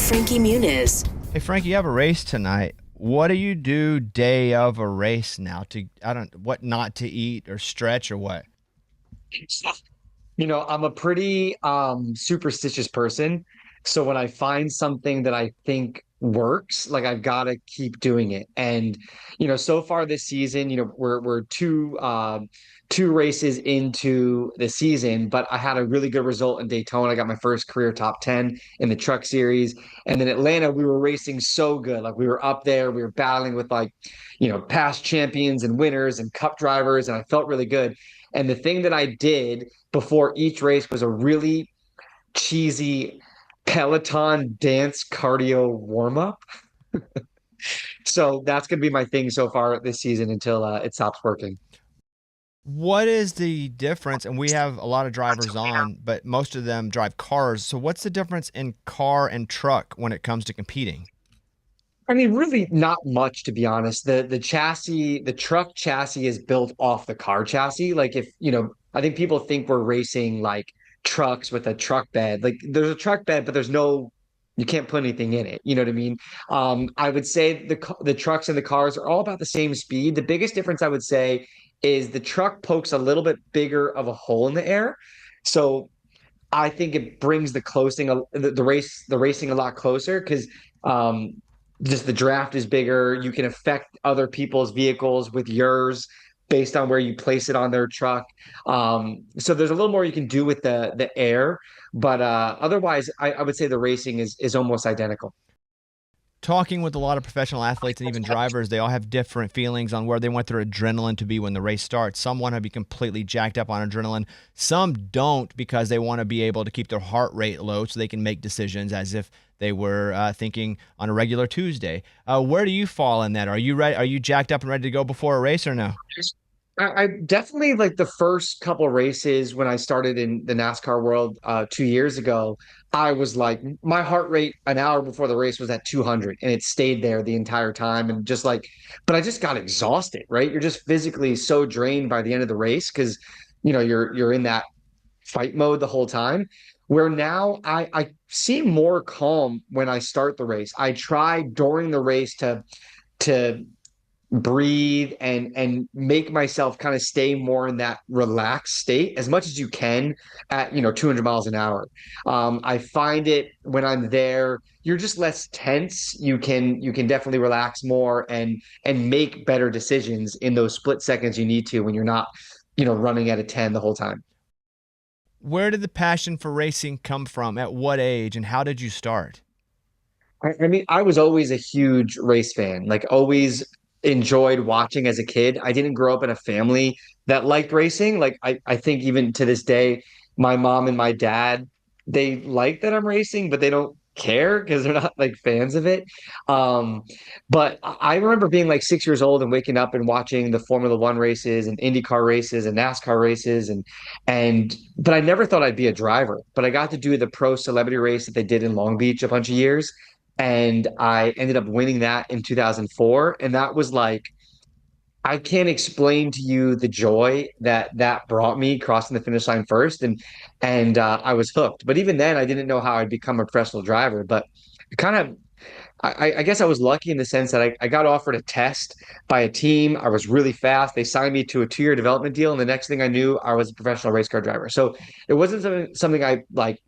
Frankie Muniz. Hey, Frankie, you have a race tonight. What do you do day of a race now? What not to eat or stretch or what? I'm a pretty superstitious person. So when I find something that I think works, like I've got to keep doing it. And so far this season, we're two races into the season, but I had a really good result in Daytona. I got my first career top 10 in the truck series. And then Atlanta, we were racing so good. Like we were up there, we were battling with past champions and winners and cup drivers, and I felt really good. And the thing that I did before each race was a really cheesy Peloton dance cardio warm up. So that's going to be my thing so far this season until it stops working. What is the difference? And we have a lot of drivers on, but most of them drive cars. So what's the difference in car and truck when it comes to competing? I mean, really not much, to be honest. The chassis, the truck chassis is built off the car chassis. Like I think people think we're racing like trucks with a truck bed. Like there's a truck bed, but you can't put anything in it. You know what I mean? I would say the trucks and the cars are all about the same speed. The biggest difference I would say is the truck pokes a little bit bigger of a hole in the air. So I think it brings the racing a lot closer because just the draft is bigger. You can affect other people's vehicles with yours based on where you place it on their truck. So there's a little more you can do with the air, but otherwise, I would say the racing is almost identical. Talking with a lot of professional athletes and even drivers, they all have different feelings on where they want their adrenaline to be when the race starts. Some want to be completely jacked up on adrenaline. Some don't because they want to be able to keep their heart rate low so they can make decisions as if they were thinking on a regular Tuesday. Where do you fall in that? Are you ready? Are you jacked up and ready to go before a race or no? I definitely like the first couple races when I started in the NASCAR world 2 years ago. I was like, my heart rate an hour before the race was at 200 and it stayed there the entire time. And but I just got exhausted, right? You're just physically so drained by the end of the race because, you're in that fight mode the whole time. Where now I seem more calm when I start the race. I try during the race to breathe and make myself kind of stay more in that relaxed state as much as you can at 200 miles an hour. I find it when I'm there, you're just less tense. You can definitely relax more and make better decisions in those split seconds you need to when you're not running at a 10 the whole time. Where did the passion for racing come from? At what age? And how did you start? I mean, I was always a huge race fan, like always enjoyed watching as a kid. I didn't grow up in a family that liked racing. Like I think even to this day, my mom and my dad, they like that I'm racing, but they don't care because they're not like fans of it. But I remember being like 6 years old and waking up and watching the Formula One races and IndyCar races and NASCAR races but I never thought I'd be a driver. But I got to do the pro celebrity race that they did in Long Beach a bunch of years. And I ended up winning that in 2004. And that was like, I can't explain to you the joy that brought me crossing the finish line first. And I was hooked. But even then, I didn't know how I'd become a professional driver. But kind of, I guess I was lucky in the sense that I got offered a test by a team. I was really fast. They signed me to a 2-year development deal. And the next thing I knew, I was a professional race car driver. So it wasn't something I like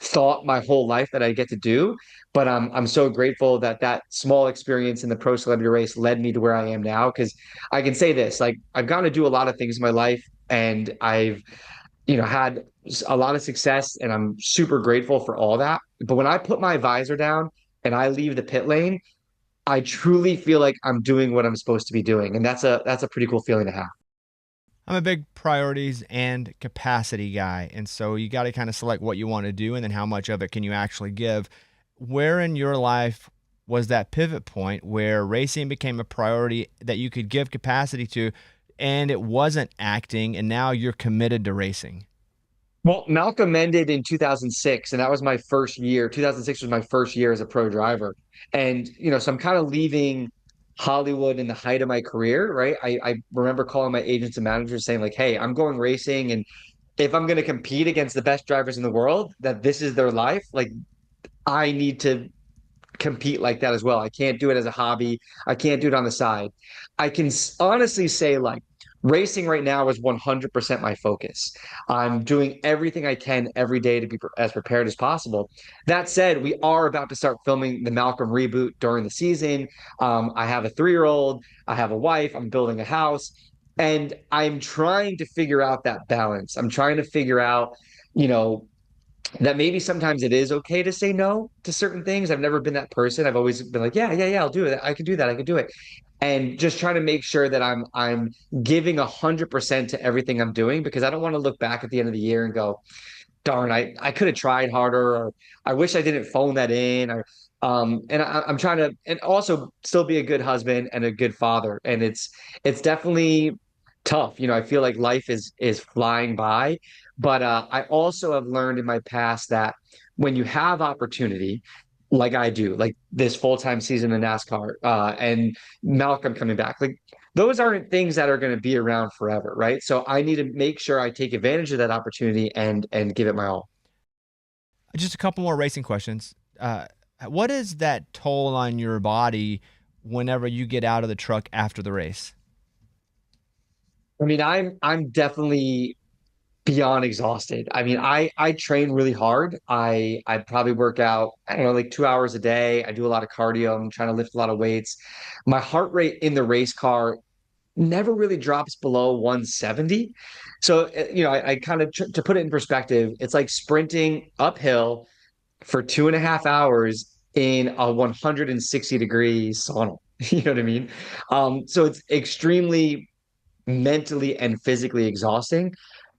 thought my whole life that I get to do. But I'm so grateful that small experience in the pro celebrity race led me to where I am now. Because I can say this, like I've gotten to do a lot of things in my life, and I've had a lot of success, and I'm super grateful for all that. But when I put my visor down and I leave the pit lane, I truly feel like I'm doing what I'm supposed to be doing, and that's a pretty cool feeling to have. I'm a big priorities and capacity guy. And so you got to kind of select what you want to do and then how much of it can you actually give. Where in your life was that pivot point where racing became a priority that you could give capacity to and it wasn't acting and now you're committed to racing? Well, Malcolm ended in 2006, and that was my first year. 2006 was my first year as a pro driver. And, so I'm kind of leaving Hollywood in the height of my career, right? I remember calling my agents and managers saying, like, hey, I'm going racing. And if I'm going to compete against the best drivers in the world, that this is their life, like, I need to compete like that as well. I can't do it as a hobby. I can't do it on the side. I can honestly say like racing right now is 100% my focus. I'm doing everything I can every day to be as prepared as possible. That said, we are about to start filming the Malcolm reboot during the season. I have a 3-year-old, I have a wife, I'm building a house, and I'm trying to figure out that balance. I'm trying to figure out, you know, that maybe sometimes it is okay to say no to certain things. I've never been that person. I've always been like, yeah, yeah, yeah, I'll do it. I can do that. I can do it. And just trying to make sure that I'm giving 100% to everything I'm doing, because I don't want to look back at the end of the year and go, darn, I could have tried harder, or I wish I didn't phone that in, or I'm trying to, and also still be a good husband and a good father. And it's definitely tough. I feel like life is flying by, but I also have learned in my past that when you have opportunity, like I do, like this full-time season in NASCAR, and Malcolm coming back, like those aren't things that are going to be around forever, right? So I need to make sure I take advantage of that opportunity and give it my all. Just a couple more racing questions. What is that toll on your body whenever you get out of the truck after the race? I mean, I'm definitely beyond exhausted. I mean, I train really hard. I probably work out, I don't know, like 2 hours a day. I do a lot of cardio. I'm trying to lift a lot of weights. My heart rate in the race car never really drops below 170. So, I kind of, to put it in perspective, it's like sprinting uphill for 2.5 hours in a 160-degree sauna. You know what I mean? So it's extremely mentally and physically exhausting.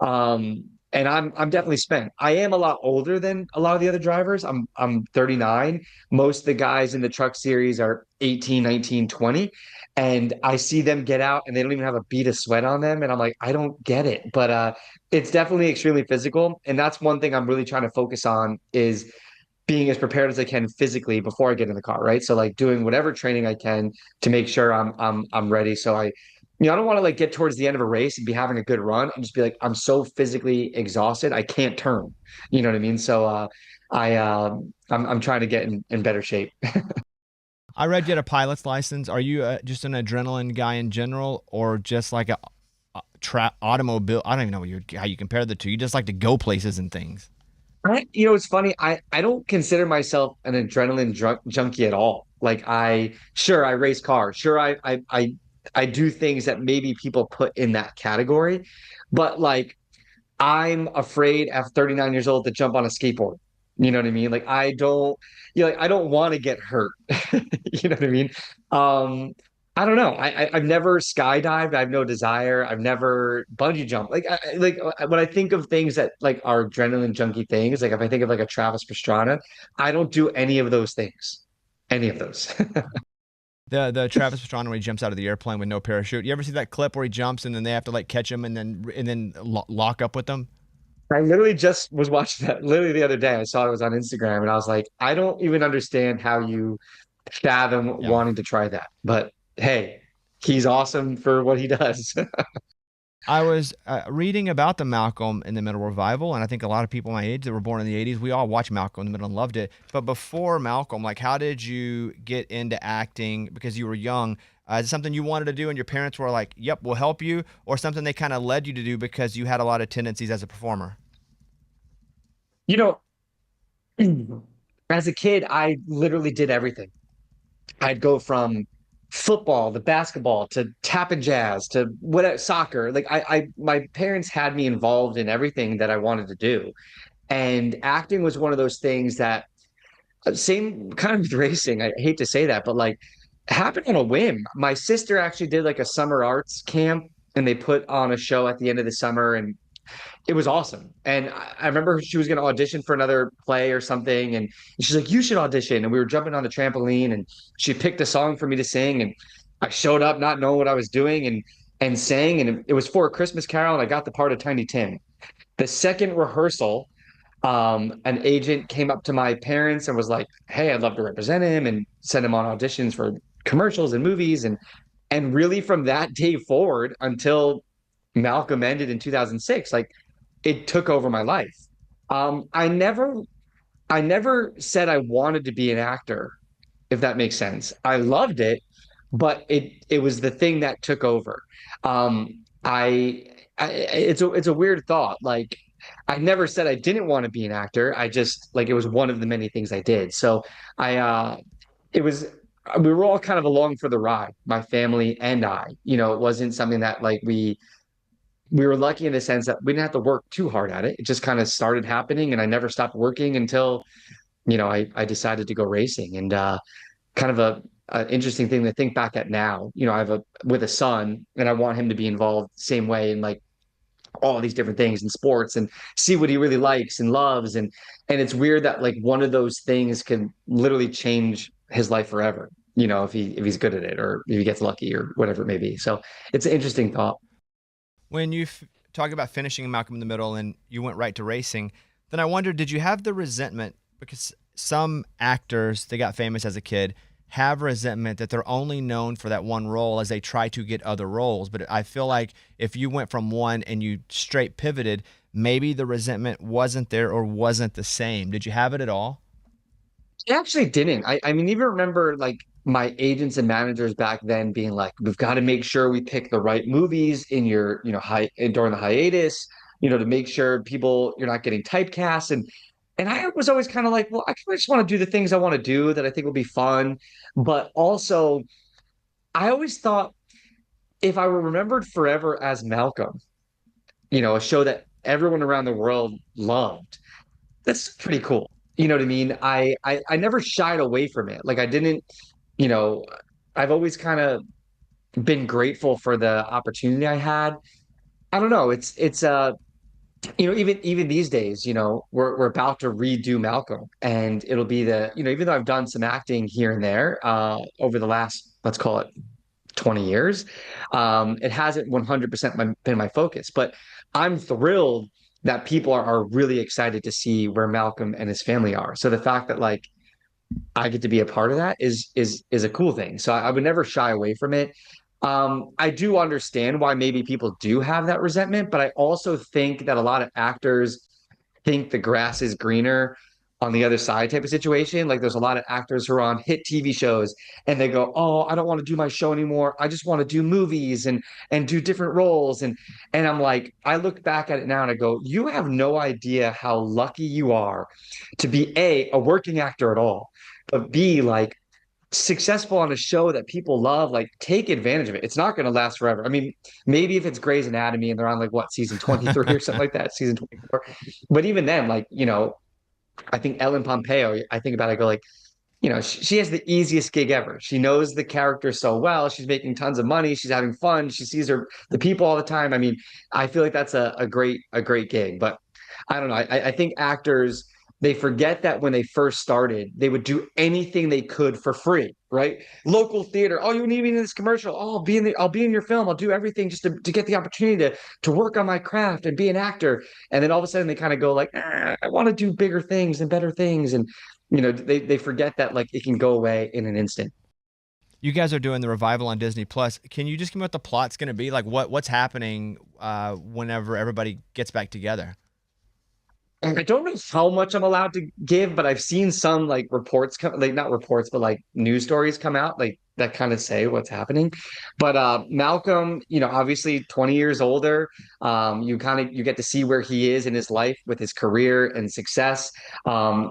And I'm definitely spent. I am a lot older than a lot of the other drivers. I'm 39. Most of the guys in the truck series are 18, 19, 20. And I see them get out and they don't even have a bead of sweat on them. And I'm like, I don't get it. But it's definitely extremely physical. And that's one thing I'm really trying to focus on, is being as prepared as I can physically before I get in the car, right? So like doing whatever training I can to make sure I'm ready. So I don't want to like get towards the end of a race and be having a good run and just be like, I'm so physically exhausted, I can't turn. You know what I mean? So I'm trying to get in better shape. I read you had a pilot's license. Are you just an adrenaline guy in general, or just like a automobile? I don't even know how you compare the two. You just like to go places and things. It's funny. I don't consider myself an adrenaline junkie at all. Like I race cars. Sure, I do things that maybe people put in that category, but like I'm afraid at 39 years old to jump on a skateboard. You know what I mean? Like I don't, like I don't want to get hurt. You know what I mean? Um, I don't know. I've never skydived. I have no desire. I've never bungee jumped. When I think of things that like are adrenaline junkie things, like if I think of like a Travis Pastrana, I don't do any of those things. Any of those. The Travis Pastrana where he jumps out of the airplane with no parachute. You ever see that clip where he jumps and then they have to like catch him and then lock up with them? I literally just was watching that literally the other day. I saw it was on Instagram and I was like, I don't even understand how you fathom Yeah. wanting to try that. But hey, he's awesome for what he does. I was reading about the Malcolm in the Middle revival, and I think a lot of people my age that were born in the 80s, we all watched Malcolm in the Middle and loved it. But before Malcolm, like, how did you get into acting because you were young? Is it something you wanted to do and your parents were like, yep, we'll help you, or something they kind of led you to do because you had a lot of tendencies as a performer? You know, as a kid, I literally did everything. I'd go from football to basketball to tap and jazz to what soccer. Like my parents had me involved in everything that I wanted to do. And acting was one of those things that same kind of with racing. I hate to say that, but like happened on a whim. My sister actually did like a summer arts camp and they put on a show at the end of the summer and it was awesome. And I remember she was going to audition for another play or something. And she's like, you should audition. And we were jumping on the trampoline and she picked a song for me to sing. And I showed up not knowing what I was doing and sang. And it was for a Christmas Carol. And I got the part of Tiny Tim. The second rehearsal, an agent came up to my parents and was like, hey, I'd love to represent him and send him on auditions for commercials and movies. And really from that day forward until Malcolm ended in 2006, like it took over my life. I never said I wanted to be an actor if that makes sense. I loved it, but it was the thing that took over. It's a weird thought. Like I never said I didn't want to be an actor. I just like it was one of the many things I did. So I it was we were all kind of along for the ride, my family and I. It wasn't something that like we were lucky in the sense that we didn't have to work too hard at it. It just kind of started happening, and I never stopped working until I decided to go racing. And kind of a interesting thing to think back at now. I have a son, and I want him to be involved same way in like all these different things in sports and see what he really likes and loves. And it's weird that like one of those things can literally change his life forever. If he's good at it or if he gets lucky or whatever it may be. So it's an interesting thought. When you talk about finishing Malcolm in the Middle and you went right to racing, then I wonder, did you have the resentment? Because some actors, they got famous as a kid, have resentment that they're only known for that one role as they try to get other roles. But I feel like if you went from one and you straight pivoted, maybe the resentment wasn't there or wasn't the same. Did you have it at all? I actually didn't. I mean, even remember like my agents and managers back then being like, we've got to make sure we pick the right movies in your, during the hiatus, to make sure people you're not getting typecast. And I was always kind of like, well, I kind of just want to do the things I want to do that I think will be fun. But also, I always thought if I were remembered forever as Malcolm, a show that everyone around the world loved, that's pretty cool. You know what I mean? I never shied away from it. Like I didn't, you know, I've always kind of been grateful for the opportunity I had. I don't know. It's even these days, we're about to redo Malcolm, and it'll be even though I've done some acting here and there over the last, let's call it 20 years. It hasn't 100% been my focus, but I'm thrilled that people are really excited to see where Malcolm and his family are. So the fact that like I get to be a part of that is a cool thing. So I would never shy away from it. I do understand why maybe people do have that resentment, but I also think that a lot of actors think the grass is greener on the other side type of situation. Like there's a lot of actors who are on hit TV shows and they go, "Oh, I don't want to do my show anymore. I just want to do movies and do different roles." And I'm like, I look back at it now and I go, "You have no idea how lucky you are to be a working actor at all, but B like successful on a show that people love, like take advantage of it. It's not going to last forever. I mean, maybe if it's Grey's Anatomy and they're on like what season 23 or something like that, season 24. But even then, like, I think Ellen Pompeo, I think about it, I go like, she has the easiest gig ever. She knows the character so well. She's making tons of money. She's having fun. She sees the people all the time. I mean, I feel like that's a great gig. But I don't know. I think actors they forget that when they first started, they would do anything they could for free, right? Local theater. Oh, you need me in this commercial. Oh, I'll be in your film. I'll do everything just to get the opportunity to work on my craft and be an actor. And then all of a sudden they kind of go like, I want to do bigger things and better things. And they forget that like it can go away in an instant. You guys are doing the revival on Disney Plus. Can you just give me what the plot's going to be? Like what's happening whenever everybody gets back together? I don't know how much I'm allowed to give, but I've seen some like reports come, like not reports, but like news stories come out like that kind of say what's happening. But Malcolm, obviously 20 years older, you get to see where he is in his life with his career and success.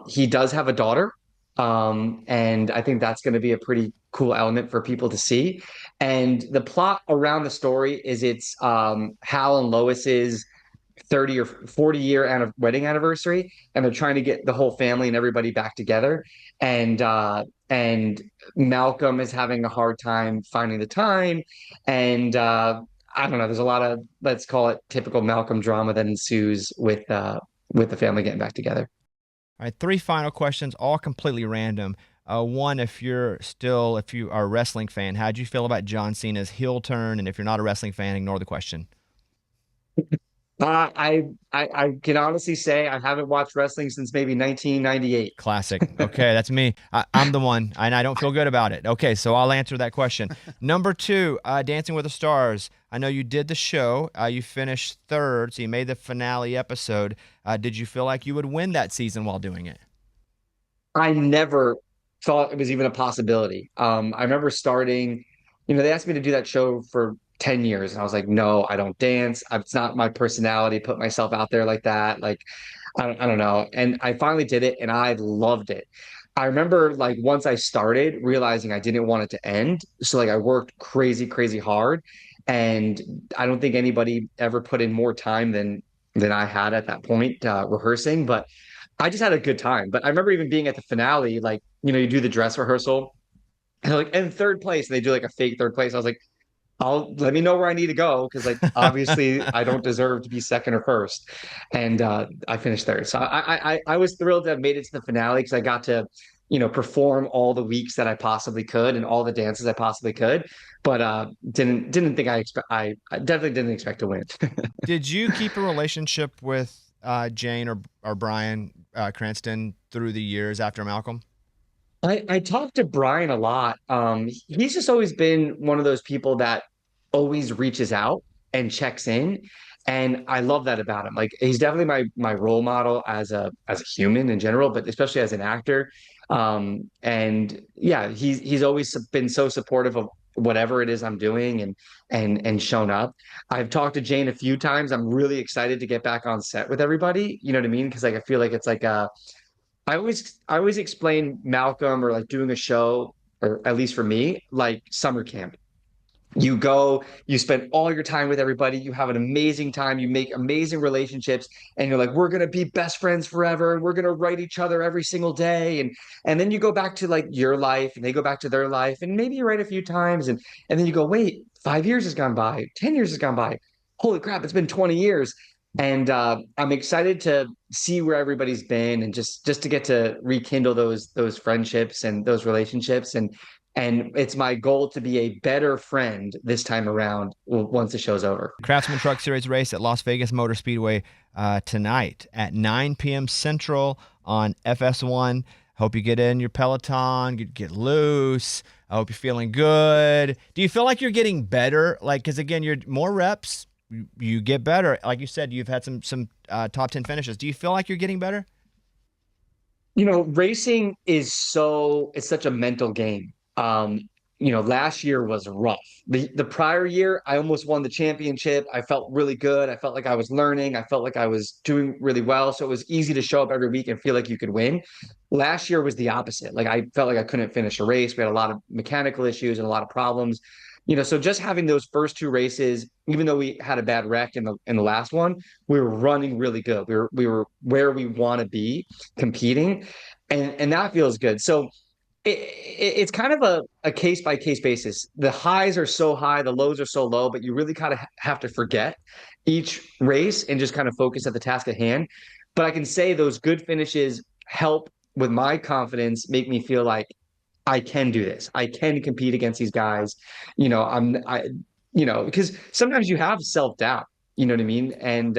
He does have a daughter, and I think that's going to be a pretty cool element for people to see. And the plot around the story is it's Hal and Lois's 30 or 40-year wedding anniversary, and they're trying to get the whole family and everybody back together. And Malcolm is having a hard time finding the time. And I don't know, there's a lot of, let's call it typical Malcolm drama that ensues with the family getting back together. All right, three final questions, all completely random. One, if you are a wrestling fan, how'd you feel about John Cena's heel turn? And if you're not a wrestling fan, ignore the question. I can honestly say I haven't watched wrestling since maybe 1998. Classic. Okay, that's me. I'm the one, and I don't feel good about it. Okay, so I'll answer that question. Number two, Dancing with the Stars. I know you did the show. You finished third, so you made the finale episode. Did you feel like you would win that season while doing it? I never thought it was even a possibility. I remember starting, they asked me to do that show for 10 years. And I was like, no, I don't dance. It's not my personality, put myself out there like that. Like, I don't know. And I finally did it and I loved it. I remember like once I started realizing I didn't want it to end. So like I worked crazy, crazy hard. And I don't think anybody ever put in more time than I had at that point rehearsing. But I just had a good time. But I remember even being at the finale, like, you do the dress rehearsal and they're like in third place, and they do like a fake third place. I was like, let me know where I need to go because like obviously I don't deserve to be second or first. And I finished third. So I was thrilled to have made it to the finale because I got to, perform all the weeks that I possibly could and all the dances I possibly could. But didn't think I definitely didn't expect to win. Did you keep a relationship with Jane or Brian Cranston through the years after Malcolm? I talked to Brian a lot. He's just always been one of those people that always reaches out and checks in, and I love that about him. Like he's definitely my role model as a human in general, but especially as an actor. And yeah, he's always been so supportive of whatever it is I'm doing and shown up. I've talked to Jane a few times. I'm really excited to get back on set with everybody. You know what I mean? Because like I feel like it's like a I always explain Malcolm or like doing a show, or at least for me, like summer camp. You go, you spend all your time with everybody, you have an amazing time, you make amazing relationships, and you're like, we're gonna be best friends forever, and we're gonna write each other every single day. And then you go back to like your life and they go back to their life, and maybe you write a few times, and then you go, wait, 5 years has gone by, 10 years has gone by. Holy crap, it's been 20 years. And I'm excited to see where everybody's been and just to get to rekindle those friendships and those relationships. And it's my goal to be a better friend this time around once the show's over. Craftsman Truck Series race at Las Vegas Motor Speedway tonight at 9 p.m. Central on FS1. Hope you get in your Peloton, get loose. I hope you're feeling good. Do you feel like you're getting better? Like, because again, you're more reps, you get better. Like you said, you've had some top 10 finishes. Do you feel like you're getting better? Racing it's such a mental game. Last year was rough. The prior year, I almost won the championship. I felt really good. I felt like I was learning. I felt like I was doing really well. So it was easy to show up every week and feel like you could win. Last year was the opposite. Like I felt like I couldn't finish a race. We had a lot of mechanical issues and a lot of problems. So just having those first two races, even though we had a bad wreck in the last one, we were running really good. We were where we want to be competing, and that feels good. So it's kind of a case by case basis. The highs are so high, the lows are so low, but you really kind of have to forget each race and just kind of focus at the task at hand. But I can say those good finishes help with my confidence, make me feel like I can do this. I can compete against these guys. Because sometimes you have self-doubt, you know what I mean? And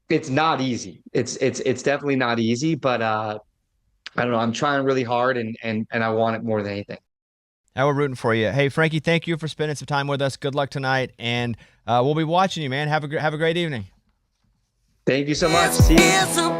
it's not easy. It's definitely not easy, but I don't know. I'm trying really hard and I want it more than anything. Now we're rooting for you. Hey, Frankie, thank you for spending some time with us. Good luck tonight, and we'll be watching you, man. Have a great evening. Thank you so much. See you.